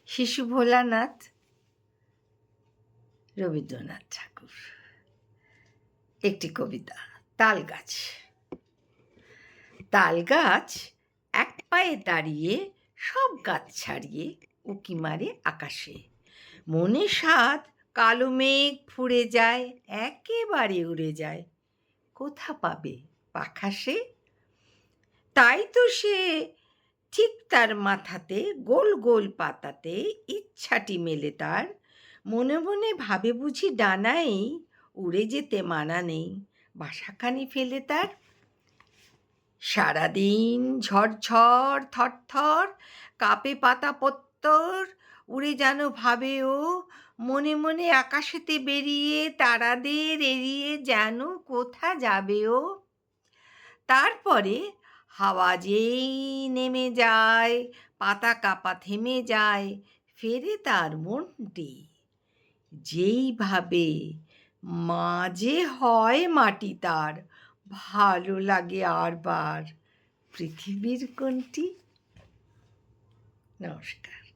শিশু ভোলানাথ, রবীন্দ্রনাথ ঠাকুর। একটি কবিতা। তাল গাছ। তাল গাছ এক পায়ে দাঁড়িয়ে সব গাছ ছাড়িয়ে উঁকি মারে আকাশে। মনে সাধ কালো মেঘ ফুঁড়ে যায়, একেবারে উড়ে যায়। কোথা পাবে পাখা সে? তাই তো সে ঠিক তার মাথাতে গোল গোল পাতাতে ইচ্ছাটি মেলে তার। মনে মনে ভাবে বুঝি ডানাই উড়ে যেতে মানা নেই, বাসাখানি ফেলে তার। সারাদিন ঝড়ঝড় থরথর কাঁপে পাতা পত্তর, উড়ে যেন ভাবে ও মনে মনে আকাশেতে বেরিয়ে তারাদের এড়িয়ে যেন কোথা যাবে ও। তারপরে হাওয়া যেই নেমে যায়, পাতা কাঁপা থেমে যায়, ফেরে তার মনটি। যেই ভাবে মা যে হয় মাটি তার, ভালো লাগে আরবার পৃথিবীর কোনটি। নমস্কার।